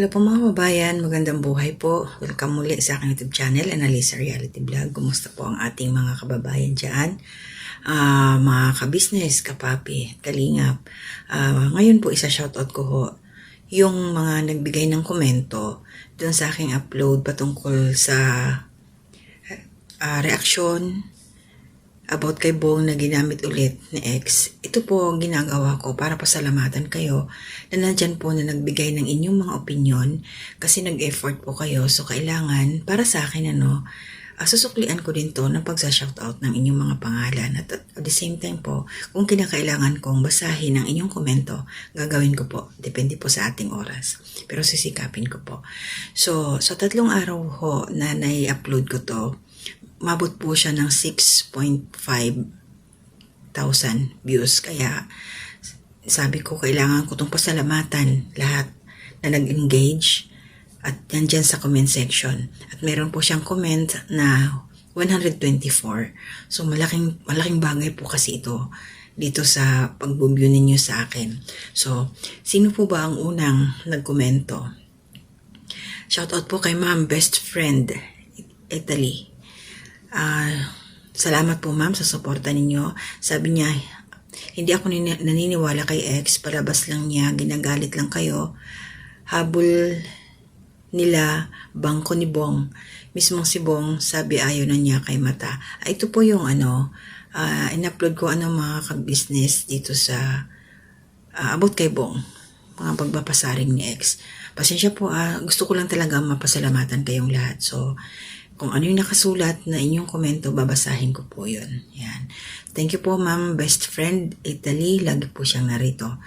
Hello po mga kababayan, magandang buhay po. Welcome muli sa aking YouTube channel, Analisa Reality Vlog. Kumusta po ang ating mga kababayan dyan? Mga kabisnes, kapapi, kalingap. Ngayon po isa-shoutout ko ho yung mga nagbigay ng komento dun sa aking upload patungkol sa reaksyon about kay Bong na ginamit ulit ni X. Ito po ang ginagawa ko para pasalamatan kayo na nandyan po na nagbigay ng inyong mga opinion kasi nag-effort po kayo. So kailangan para sa akin susuklian ko din to ng pagsa-shoutout ng inyong mga pangalan. At the same time po, kung kinakailangan kong basahin ang inyong komento, gagawin ko po. Depende po sa ating oras. Pero sisikapin ko po. So sa 3 araw ho na nai-upload ko to, mabot po siya ng 6.5 thousand views. Kaya sabi ko, kailangan ko itong pasalamatan lahat na nag-engage at nandyan sa comment section. At meron po siyang comment na 124. So malaking bagay po kasi ito dito sa pag-view ninyo sa akin. So sino po ba ang unang nagkomento? Shoutout po kay Ma'am Best Friend Italy. Salamat po ma'am sa suporta ninyo. Sabi niya, hindi ako naniniwala kay X, palabas lang niya, ginagalit lang kayo. Habol nila, bangko ni Bong. Mismong si Bong, sabi ayaw na niya kay Mata. Ito po yung in-upload ko mga ka-business dito sa about kay Bong. Mga pagpapasaring ni X. Pasensya po, gusto ko lang talaga mapasalamatan kayong lahat. So, kung ano yung nakasulat na inyong komento, babasahin ko po yun. Yan. Thank you po, Ma'am Best Friend Italy. Lagi po siyang narito.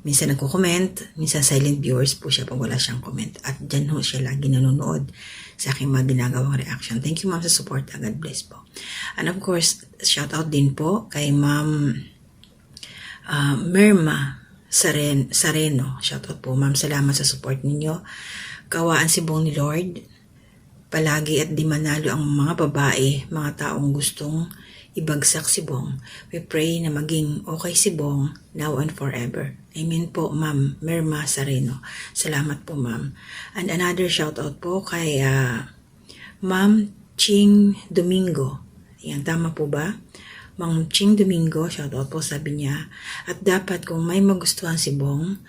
Minsan nagko-comment, minsan silent viewers po siya pag wala siyang comment. At dyan ho siya lagi nanonood sa aking mga ginagawang reaction. Thank you, Ma'am, sa support. God bless po. And of course, shout out din po kay Ma'am Merma Sareno. Shout out po, Ma'am. Salamat sa support ninyo. Kawaan si Bong ni Lord. Palagi at di manalo ang mga babae, mga taong gustong ibagsak si Bong. We pray na maging okay si Bong now and forever. Amen po, Ma'am Merma Sareno. Salamat po, Ma'am. And another shout out po kay Ma'am Ching Domingo. Yan, tama po ba? Ma'am Ching Domingo, shout out po, sabi niya. At dapat kung may magustuhan si Bong,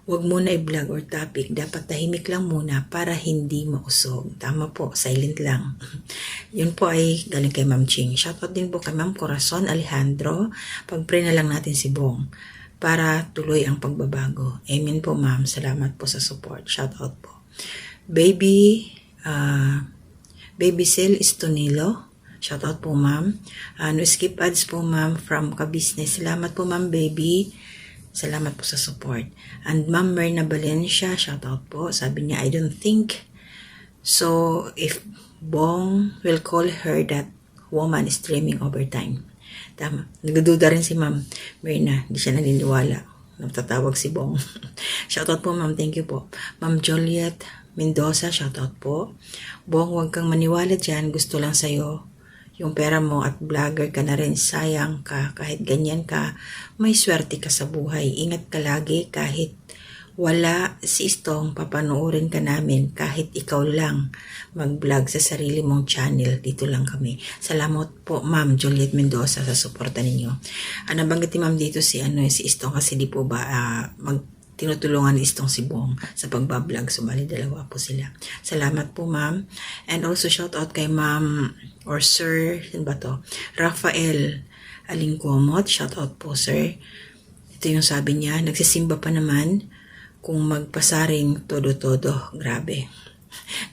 huwag muna i-vlog or topic. Dapat tahimik lang muna para hindi mausog. Tama po, silent lang. Yun po ay galing kay Ma'am Ching. Shoutout din po kay Ma'am Corazon Alejandro. Pag-pray na lang natin si Bong para tuloy ang pagbabago. Amen po, Ma'am. Salamat po sa support. Shoutout po. Baby Sil Estonilo. Shoutout po, Ma'am. No skip ads po, Ma'am, from Kabisnes. Salamat po, Ma'am Baby. Salamat po sa support. And Ma'am Merna Valencia, shout out po. Sabi niya, I don't think so if Bong will call her that woman is streaming overtime. Tama. Nagdududa rin si Ma'am Merna. Hindi siya naniniwala. Nagtatawag si Bong. Shout out po, Ma'am. Thank you po. Ma'am Juliet Mendoza, shout out po. Bong, huwag kang maniwala dyan. Gusto lang sa'yo yung pera mo at vlogger ka na rin, sayang ka, kahit ganyan ka, may swerte ka sa buhay. Ingat ka lagi kahit wala si Istong, papanoorin ka namin kahit ikaw lang mag-vlog sa sarili mong channel. Dito lang kami. Salamat po, Ma'am Juliet Mendoza, sa suporta ninyo. Nabanggit ni Ma'am dito si Istong kasi di po ba tinutulungan ni Istong si Bong sa pagbablog. So, bali, dalawa po sila. Salamat po, Ma'am. And also, shout out kay Ma'am or Sir, yun ba to? Rafael Alingkomot. Shout out po, Sir. Ito yung sabi niya, nagsisimba pa naman kung magpasaring todo-todo. Grabe.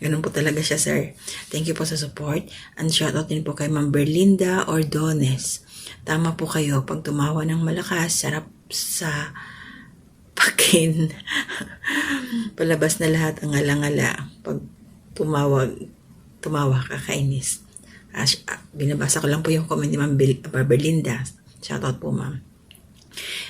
Ganun po talaga siya, Sir. Thank you po sa support. And shout out din po kay Ma'am Berlinda Ordones. Tama po kayo. Pag tumawa ng malakas, sarap sa pakin. Palabas na lahat ang alangala. Pag tumawa, kakainis. Binabasa ko lang po yung comment ni Ma'am Berlinda. Shoutout po, Ma'am.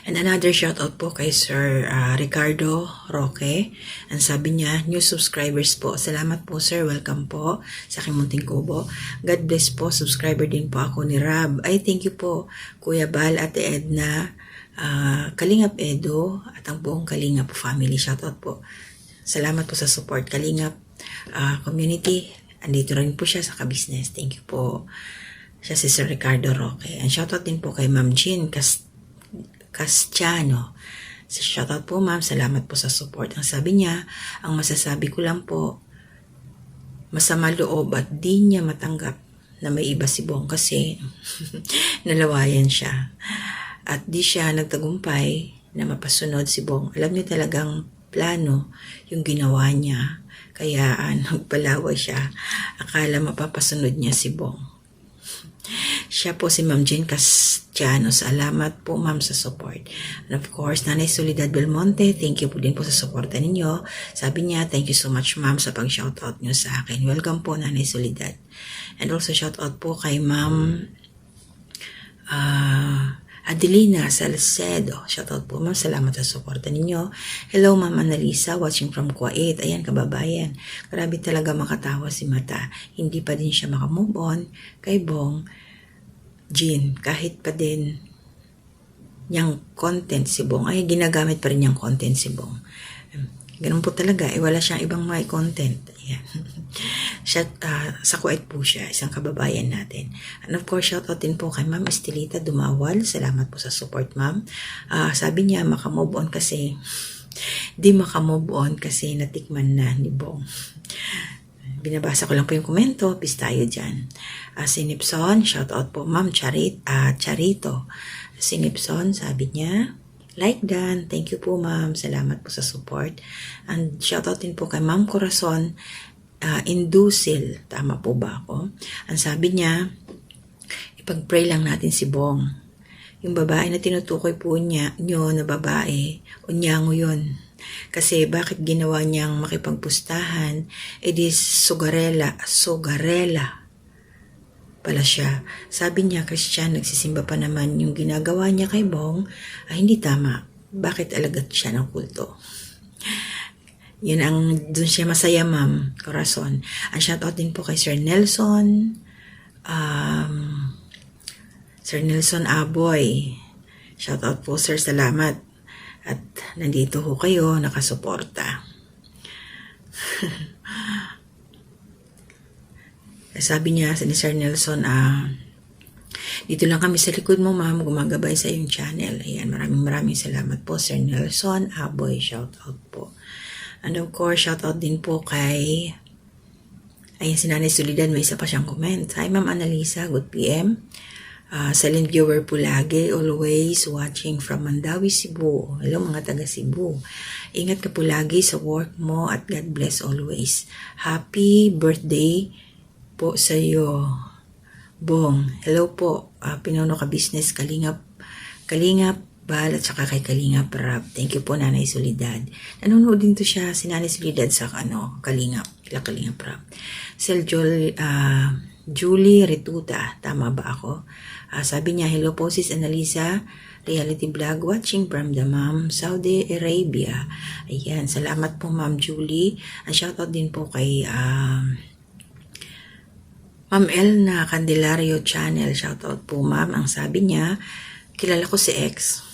And another shoutout po kay Sir Ricardo Roque. And sabi niya, new subscribers po. Salamat po, Sir. Welcome po sa aking munting kubo. God bless po. Subscriber din po ako ni Rab. Ay, thank you po, Kuya Bal, Ate Edna, Kalingap Edo at ang buong Kalingap family. Shoutout po. Salamat po sa support. Kalingap community. Andito rin po siya sa ka-business. Thank you po. Siya si Sir Ricardo Roque. And shoutout din po kay Ma'am Jean Castiano. Shoutout po ma'am. Salamat po sa support. Ang sabi niya, ang masasabi ko lang po, masama loob at di niya matanggap na may iba si Bong kasi nalawayan siya. At di siya nagtagumpay na mapasunod si Bong. Alam niyo talagang plano yung ginawa niya. Kaya nagpalaway siya. Akala mapapasunod niya si Bong. Siya po si Ma'am Jean Castiano. Salamat po ma'am sa support. And of course, Nanay Soledad Belmonte, thank you po din po sa suporta ninyo. Sabi niya, thank you so much ma'am sa pag-shoutout niyo sa akin. Welcome po Nanay Soledad. And also shoutout po kay Ma'am Adelina Salcedo. Shoutout po ma'am. Salamat sa suporta ninyo. Hello Ma'am Annalisa, watching from Kuwait. Ayan kababayan. Grabe talaga makatawa si Mata. Hindi pa din siya makamove on kay Bong Jean. Kahit pa din niyang content si Bong. Ay ginagamit pa rin niyang content si Bong. Ganun po talaga. Wala siyang ibang may content. Ayan. Siya, sa Kuwait po siya, isang kababayan natin. And of course, shoutout din po kay Ma'am Estelita Dumawal. Salamat po sa support, ma'am. Sabi niya, makamove on kasi, di makamove on kasi natikman na ni Bong. Binabasa ko lang po yung komento, peace tayo dyan. Sinipson, shoutout po ma'am Charito. Sinipson, sabi niya, like Dan, thank you po ma'am, salamat po sa support. And shoutout din po kay Ma'am Corazon, Indusil, tama po ba ako? Ang sabi niya, ipag-pray lang natin si Bong. Yung babae na tinutukoy po nyo na babae, unyango yun. Kasi bakit ginawa niyang makipagpustahan, edi sugarela pala siya. Sabi niya, Christian, nagsisimba pa naman yung ginagawa niya kay Bong, hindi tama. Bakit alagat siya ng kulto? Yun ang, dun siya masaya ma'am, Corazon. Ang shoutout din po kay Sir Nelson, Sir Nelson Aboy. Shoutout po sir, salamat. At nandito ho kayo, nakasuporta. Sabi niya ni Sir Nelson, dito lang kami sa likod mo ma'am, gumagabay sa iyong channel. Ayan, maraming salamat po Sir Nelson Aboy, shoutout po. And of course, shoutout din po kay, ayan si Nanay Soledad, may isa pa siyang comment. Hi Ma'am Annalisa, good PM. Silent viewer po lagi, always watching from Mandawi, Cebu. Hello mga taga Cebu. Ingat ka po lagi sa work mo at God bless always. Happy birthday po sa iyo, Bong. Hello po, Pinuno Ka Business, Kalingap Bal at saka kay Kalingap Rap. Thank you po Nanay Soledad. Nanonood din to siya si Nanay Soledad sa Kalingap Rap. Julie Retuta, tama ba ako? Sabi niya, hello po sis Annalisa, reality vlog watching from the Ma'am Saudi Arabia. Ayan, salamat po Ma'am Julie. Shoutout din po kay Ma'am Elna Candelario Channel. Shoutout po ma'am. Ang sabi niya, kilala ko si X.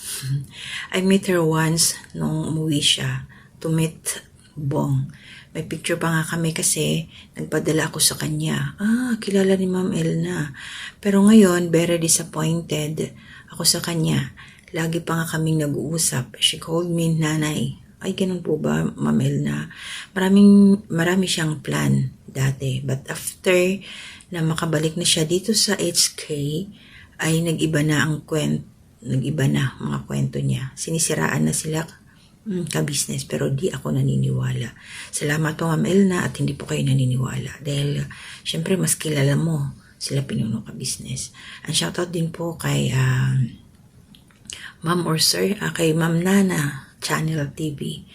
I met her once nung umuwi siya to meet Bong. May picture pa nga kami kasi nagpadala ako sa kanya. Kilala ni Ma'am Elna. Pero ngayon, very disappointed ako sa kanya. Lagi pa nga kaming nag-uusap. She called me nanay. Ay, ganun po ba, Ma'am Elna? Marami siyang plan dati. But after na makabalik na siya dito sa HK, ay nag-iba na mga kwento niya. Sinisiraan na sila ka-business, pero di ako naniniwala. Salamat po Ma'am Elna at hindi po kayo naniniwala. Dahil, syempre, mas kilala mo sila Pinuno Ka-Business. Ang shoutout din po kay Ma'am or Sir, kay Ma'am Nana Channel TV.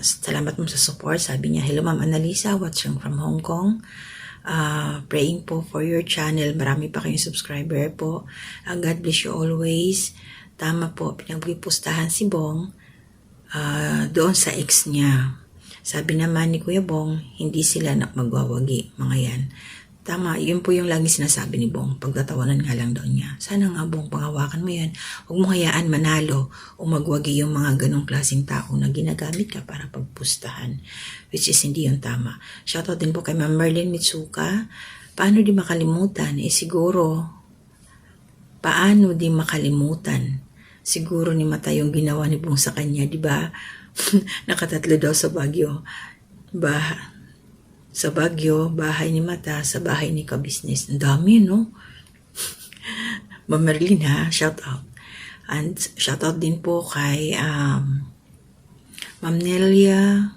Salamat mo sa support. Sabi niya, hello Ma'am Annalisa, watching from Hong Kong. Praying po for your channel. Marami pa kayong subscriber po. God bless you always. Tama po, pinagpupustahan si Bong doon sa ex niya. Sabi naman ni Kuya Bong, hindi sila magwawagi, mga yan. Tama, yun po yung lagi sinasabi ni Bong. Pagtatawanan nga lang daw niya. Sana nga Bong, panghawakan mo yan. Huwag mo hayaan manalo o magwagi yung mga ganong klaseng tao na ginagamit ka para pagpustahan. Which is hindi yung tama. Shoutout din po kay Ma'am Merlin Mitsuka. Paano di makalimutan? Siguro, paano di makalimutan? Siguro ni Mata yung ginawa ni Bong sa kanya, di ba? Nakatatlo daw sa Baguio. Sa Baguio, bahay ni Mata, sa bahay ni Kabisnes. Ang dami, no? Ma'am Merlin, ha? Shout out. And shout out din po kay Ma'am Nelia.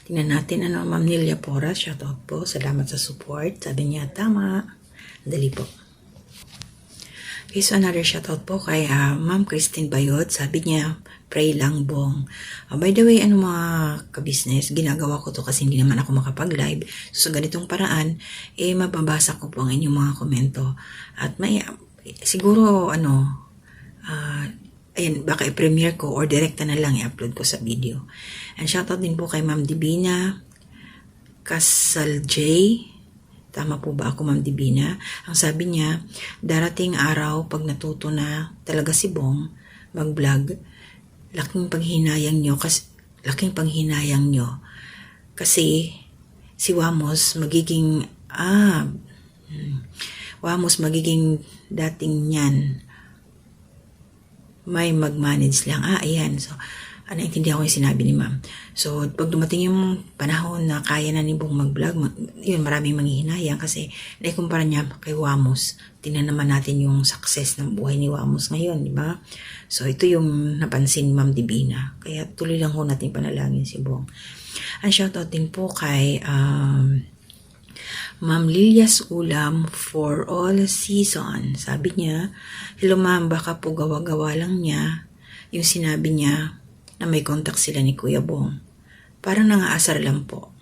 Tingnan natin, Ma'am Nelia Pora. Shout out po. Salamat sa support. Sabi niya, tama. Dali po. Okay, so another shoutout po kay Ma'am Christine Bayot. Sabi niya, pray lang Bong. By the way, mga kabisnes, ginagawa ko to kasi hindi naman ako makapag-live. So, sa ganitong paraan, mababasa ko po ang inyong mga komento. At siguro, ayan, baka i-premiere ko or direkta na lang i-upload ko sa video. And shoutout din po kay Ma'am Divina Kasal J. Tama po ba ako, Ma'am Divina? Ang sabi niya, darating araw pag natuto na talaga si Bong mag-vlog, laking panghinayang nyo kasi si Wamos magiging dating niyan. May mag-manage lang. Ayan. So, naintindihan ko yung sinabi ni Ma'am. So, pag dumating yung panahon na kaya na ni Bong mag-vlog, yun, maraming manghihinayang kasi naikumpara niya kay Wamos. Tingnan naman natin yung success ng buhay ni Wamos ngayon, di ba? So, ito yung napansin ni Ma'am Divina. Kaya tuloy lang ho natin panalangin si Bong. Ang shoutout din po kay Ma'am Lilias Ulam for all season. Sabi niya, hello Ma'am, baka po gawa-gawa lang niya yung sinabi niya na may contact sila ni Kuya Bong. Parang nangaasar lang po.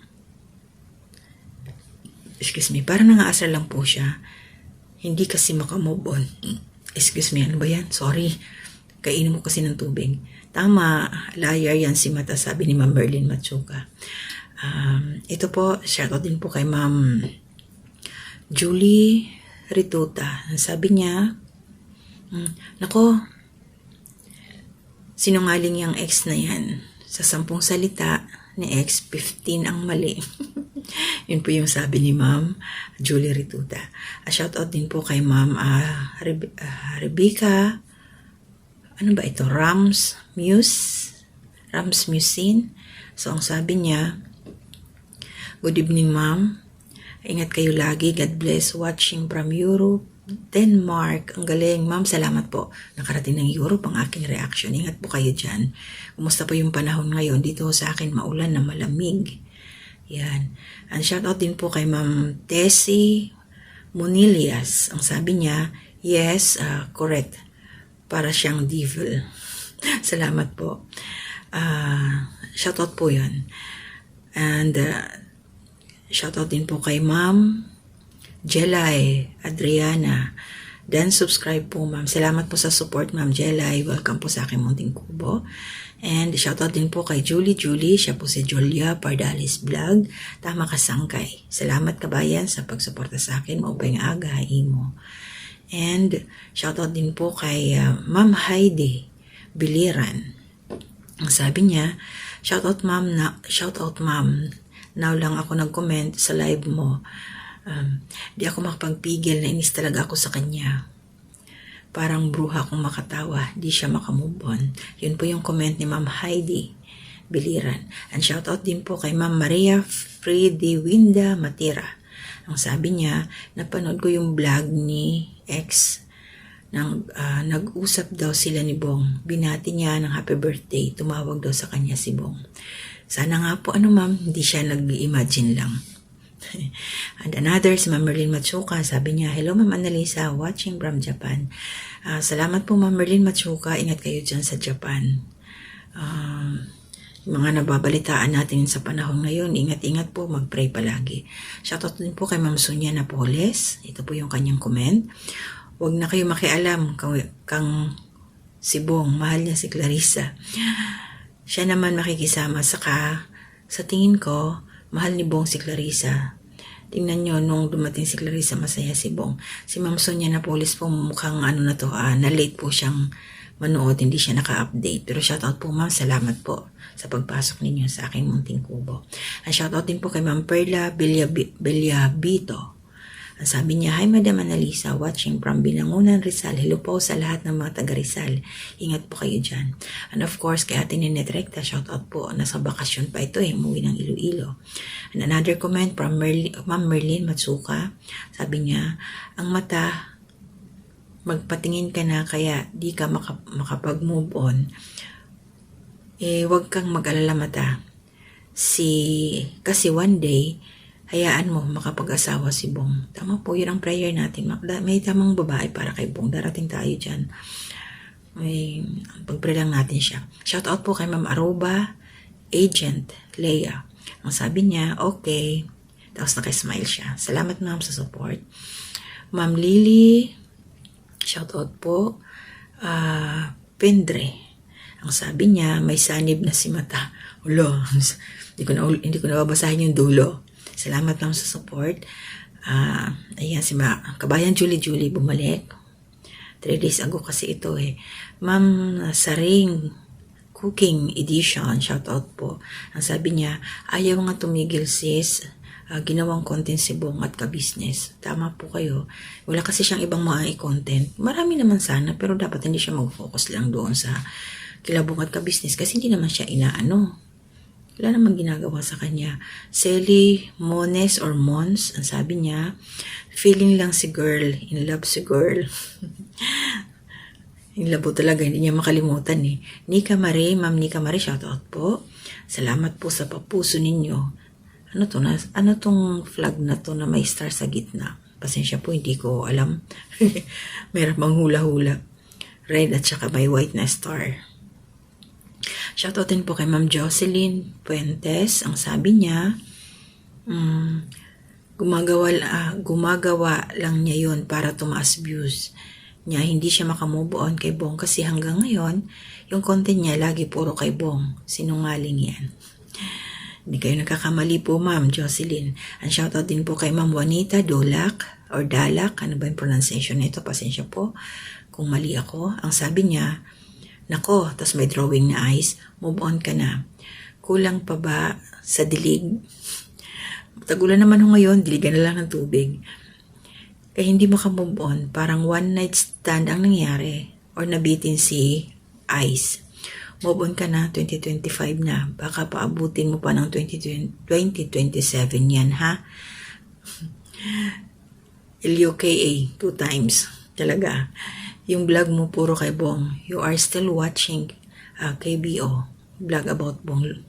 Parang nangaasar lang po siya. Hindi kasi makamove on. Ano ba yan? Sorry. Kainin mo kasi ng tubig. Tama, liar yan si Mata, sabi ni Ma'am Merlin Matsuka. Ito po, shoutout din po kay Ma'am Julie Rituta. Sabi niya, nako, sinungaling yung ex na yan. Sa 10 salita ni ex, 15 ang mali. Yun po yung sabi ni Ma'am Julie Rituta. Shoutout din po kay Ma'am Rebecca. Ano ba ito? Rams Musin. So, ang sabi niya, good evening Ma'am. Ingat kayo lagi. God bless. Watching from Europe. Denmark. Ang galing. Ma'am, salamat po. Nakarating ng Europe ang aking reaction. Ingat po kayo dyan. Kumusta po yung panahon ngayon? Dito sa akin, maulan na malamig. Yan. And shoutout din po kay Ma'am Tessie Munilias. Ang sabi niya, yes, correct. Para siyang devil. Salamat po. Shoutout po yan. And shoutout din po kay Ma'am Jelay Adriana. Then subscribe po Ma'am. Salamat po sa support Ma'am Jelay. Welcome po sa aking munting kubo. And shoutout din po kay Julie. Siya po si Julia Pardalis Vlog. Tama ka sangkay. Salamat kabayan sa pagsuporta sa akin. Maupay nga aga mo. And shoutout din po kay Ma'am Heidi Biliran. Ang sabi niya, shoutout Ma'am. Now lang ako nag-comment sa live mo. Di ako makapagpigil, nainis talaga ako sa kanya. Parang bruha akong makatawa, di siya makamove on. Yun po yung comment ni Ma'am Heidi Biliran. And shoutout din po kay Ma'am Maria Fridiwinda Matira. Ang sabi niya, napanood ko yung vlog ni ex, nag-usap daw sila ni Bong. Binati niya ng happy birthday, tumawag daw sa kanya si Bong. Sana nga po, Ma'am, hindi siya nag-imagine lang. And another, si Ma'am Merlin Matsuka, sabi niya, hello Ma'am Annalisa, watching from Japan. Salamat po Ma'am Merlin Matsuka, ingat kayo dyan sa Japan. Yung mga nababalitaan natin sa panahon ngayon, ingat-ingat po, mag-pray palagi. Shoutout din po kay Ma'am Sonia Napoles, ito po yung kanyang comment. Huwag na kayo makialam kang si Bong, mahal niya si Clarissa. Siya naman makikisama, saka sa tingin ko, mahal ni Bong si Clarissa. Tingnan nyo, nung dumating si Clarissa, masaya si Bong. Si Ma'am Sonia Napoles po, mukhang na late po siyang manood, hindi siya naka-update. Pero shoutout po ma'am, salamat po sa pagpasok ninyo sa aking munting kubo. Ang shoutout din po kay Ma'am Perla Beliabito. Ang sabi niya, "Hi Madam Annalisa, watching from Binangonan, Rizal. Hello po sa lahat ng mga taga Rizal. Ingat po kayo dyan." And of course, kay Ate Ninette Recta, shoutout po. Nasa bakasyon pa ito umuwi ng Iloilo. And another comment from Ma'am Merlin Matsuka. Sabi niya, "Ang mata, magpatingin ka na kaya di ka makapag-move on. Huwag kang mag-alala mata. Kasi one day, hayaan mo makapag-asawa si Bong." Tama po, yun ang prayer natin. May tamang babae para kay Bong. Darating tayo dyan. Pag-pray lang natin siya. Shout out po kay Ma'am Aruba, Agent Leia. Ang sabi niya, okay. Tapos nakismile siya. Salamat ma'am sa support. Ma'am Lily, shout out po. Pendre. Ang sabi niya, may sanib na si mata. Ulo, hindi ko na babasahin yung dulo. Salamat lang sa support. Ayan, si Kabayan Julie bumalik. 3 days ago kasi ito Ma'am Saring Cooking Edition, shout out po. Ang sabi niya, ayaw nga tumigil sis. Ginawang content si Bong at ka-business. Tama po kayo. Wala kasi siyang ibang mga content. Marami naman sana, pero dapat hindi siya mag-focus lang doon sa kilabong at ka-business kasi hindi naman siya inaano. Wala namang ginagawa sa kanya. Selly Mones or Mons, ang sabi niya, feeling lang si girl, in love si girl. In love po talaga, hindi niya makalimutan Nika Marie, Ma'am Nika Marie, shoutout po. Salamat po sa papuso ninyo. Ano tong flag na to na may star sa gitna? Pasensya po, hindi ko alam. Meron bang hula-hula. Red at saka may white na star. Shoutout din po kay Ma'am Jocelyn Puentes. Ang sabi niya, gumagawa lang niya yun para tumaas views niya. Hindi siya makamove on kay Bong kasi hanggang ngayon, yung content niya lagi puro kay Bong. Sinungaling yan. Hindi kayo nagkakamali po Ma'am Jocelyn. Ang shoutout din po kay Ma'am Juanita Dolak or Dalak. Ano ba yung pronunciation nito? Pasensya po kung mali ako. Ang sabi niya, nako, tas may drawing na eyes, move on ka na. Kulang pa ba sa dilig? Tagulan naman ho ngayon, diligan na lang ng tubig. Kaya hindi maka-move on, parang one night stand ang nangyari or nabitin si Ice. Move on ka na, 2025 na. Baka paabutin mo pa ng 2027 yan, ha? LUKA, 2 times. Talaga. Yung vlog mo puro kay Bong. You are still watching KBO. Vlog about Bong.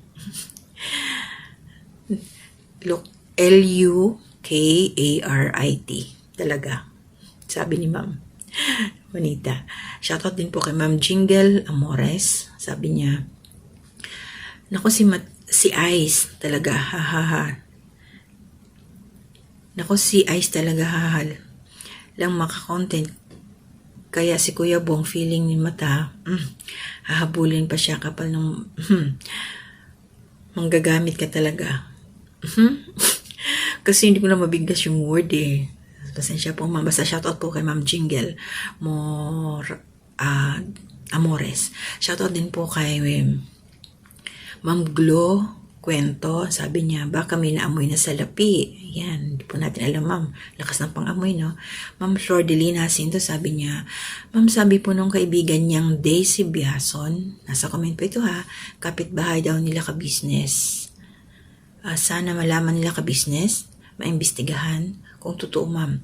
Look, LUKARIT. Talaga. Sabi ni Ma'am Juanita. Shoutout din po kay Ma'am Jingle Amores. Sabi niya, nako si Ice talaga, hahaha. Nako si Ice talaga, haha. Lang maka-content. Kaya si Kuya Bong feeling ni mata, hahabulin pa siya kapal ng manggagamit ka talaga. Kasi hindi ko na mabigdas yung word Pasensya po ma'am. Basta shoutout po kay Ma'am Jingle Amores. Shoutout din po kay Ma'am Glo Kwento. Sabi niya, baka may naamoy na salapi. Yan, hindi po natin alam ma'am. Lakas ng pang-amoy, no? Ma'am Flor Delina Jacinto, sabi niya, ma'am, sabi po nung kaibigan niyang Daisy Biason, nasa comment po ito ha, kapitbahay daw nila ka-business. Sana malaman nila ka-business, maimbestigahan. Kung totoo ma'am,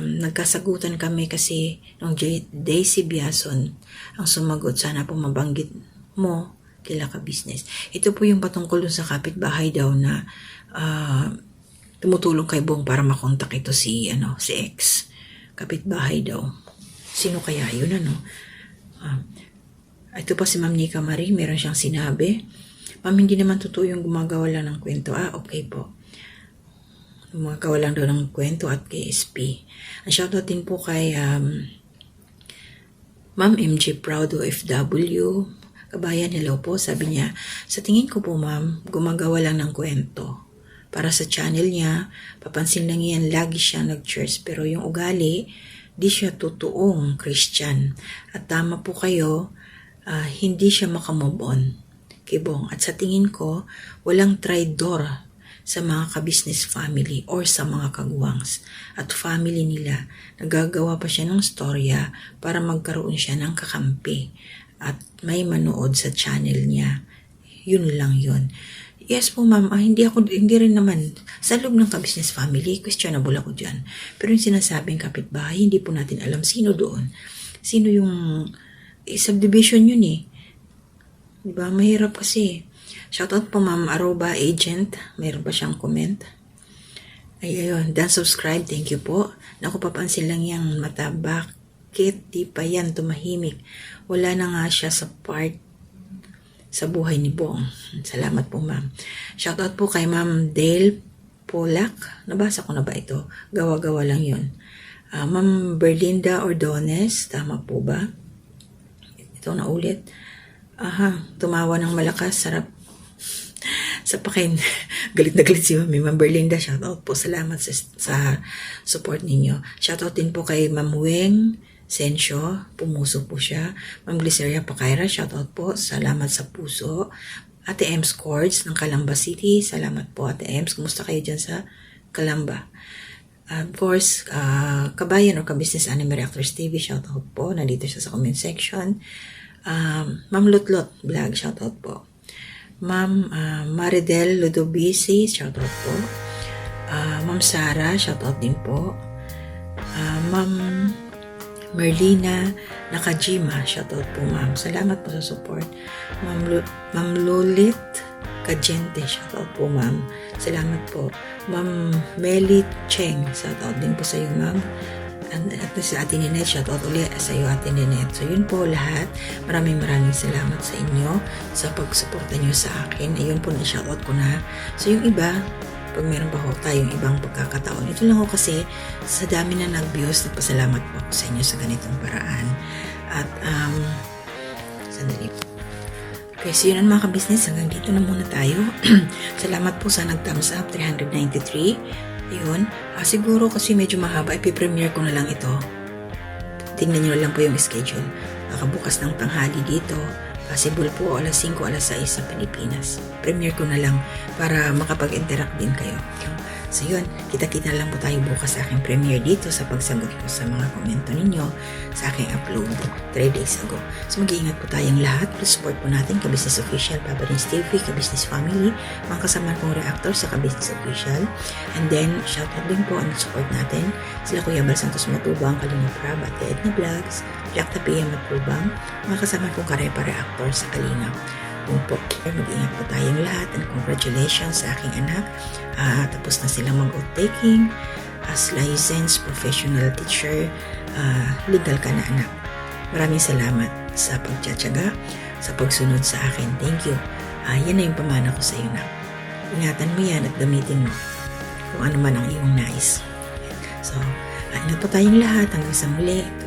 nagkasagutan kami kasi nung Daisy Biason ang sumagot, sana po mabanggit mo kila ka-business. Ito po yung patungkol dun sa kapitbahay daw na tumutulong kay Bong para makontak ito si ex. Kapitbahay daw. Sino kaya yun ito pa si Ma'am Nika Marie, meron siyang sinabi. Ma'am, hindi naman totoo yung gumagawa lang ng kwento. Okay po. Gumagawa lang daw ng kwento at kay SP. Ang shoutout din po kay Ma'am MJ Proud OFW. Kabayan, hello po. Sabi niya, sa tingin ko po ma'am, gumagawa lang ng kwento para sa channel niya. Papansin lang yan, lagi siya nag-church. Pero yung ugali, di siya totoong Christian. At tama po kayo, hindi siya makamove on kay Bong. At sa tingin ko, walang traidor sa mga ka-business family or sa mga kagwangs at family nila. Nagagawa pa siya ng storya para magkaroon siya ng kakampi at may manood sa channel niya. Yun lang yun. Yes po ma'am, hindi rin naman sa loob ng ka-business family, questionable ako dyan. Pero yung sinasabing kapitbahay, hindi po natin alam sino doon. Sino yung subdivision yun eh. Diba? Mahirap kasi. Shoutout po ma'am Aroba Agent. Mayroon pa siyang comment. Ayun. Dan subscribe. Thank you po. Naku, papansin lang yung mata. Bakit di pa yan tumahimik? Wala na nga siya sa part sa buhay ni Bong. Salamat po ma'am. Shoutout po kay ma'am Dale Polak. Nabasa ko na ba ito? Gawa-gawa lang yun. Ma'am Berlinda Ordones. Tama po ba? Ito na ulit. Tumawa ng malakas. Sarap sa pakin. Galit na galit si Ma'am Berlinda. Shoutout po. Salamat sa support ninyo. Shoutout din po kay Ma'am Weng Sensyo. Pumuso po siya. Ma'am Gliceria Pacaira. Shoutout po. Salamat sa puso. Ate Ems Cords ng Calamba City. Salamat po Ate Ems. Kumusta kayo dyan sa Calamba? Of course, Kabayan or Ka-Business Anime Reactors TV. Shoutout po. Nandito siya sa comment section. Ma'am Lutlot Vlog. Shoutout po. Ma'am Maridel Ludovici, shoutout po. Ma'am Sara, shoutout din po. Ma'am Merlina Nakajima, shoutout po ma'am. Salamat po sa support. Ma'am Lulit Kajente, shoutout po ma'am. Salamat po. Ma'am Meli Cheng, shoutout din po sa iyo ma'am. At sa atin Ninette, shoutout ulit sa iyo atin Ninette. So yun po lahat. Maraming salamat sa inyo sa pagsuporta nyo sa akin. Ayun po na shoutout ko na. So yung iba, pag meron pa ho tayong ibang pagkakataon. Ito lang ho kasi sa dami na nag-views, nagpasalamat po ako sa inyo sa ganitong paraan. At sandali. Okay, so yun ang mga ka-business. Hanggang dito na muna tayo. Salamat po sa nag-thumbs up, 393. Ayun, siguro kasi medyo mahaba, ipipremiere ko na lang ito. Tingnan nyo lang po yung schedule. Nakabukas ng tanghali dito. Possible po alas 5, alas 6 sa Pilipinas. Premiere ko na lang para makapag-interact din kayo. So yun, kita-kita lang po tayo bukas sa aking premiere dito sa pagsagot ko sa mga komento ninyo sa aking upload 3 days ago. So mag-iingat po tayong lahat. Please support po natin Ka-Business Official, Papa Rins TV, Ka-Business Family, mga kasama kong reactor sa Ka-Business Official. And then, shoutout din po ang support natin. Sila Kuya Bal Santos Matubang, Kalina Prab, at Edna Vlogs, Jack Tapia Matubang, mga kasama kong Karepa Reactor sa Kalina. Po. Mag-ingat po tayong lahat and congratulations sa aking anak. Tapos na silang mag-oath taking as licensed professional teacher. Legal ka na anak. Maraming salamat sa pagtsatsaga, sa pagsunod sa akin. Thank you. Yan na yung pamana ko sa iyo na. Ingatan mo yan at gamitin mo kung ano man ang iyong nais. So, ingat po tayong lahat hanggang sa muli. Ito,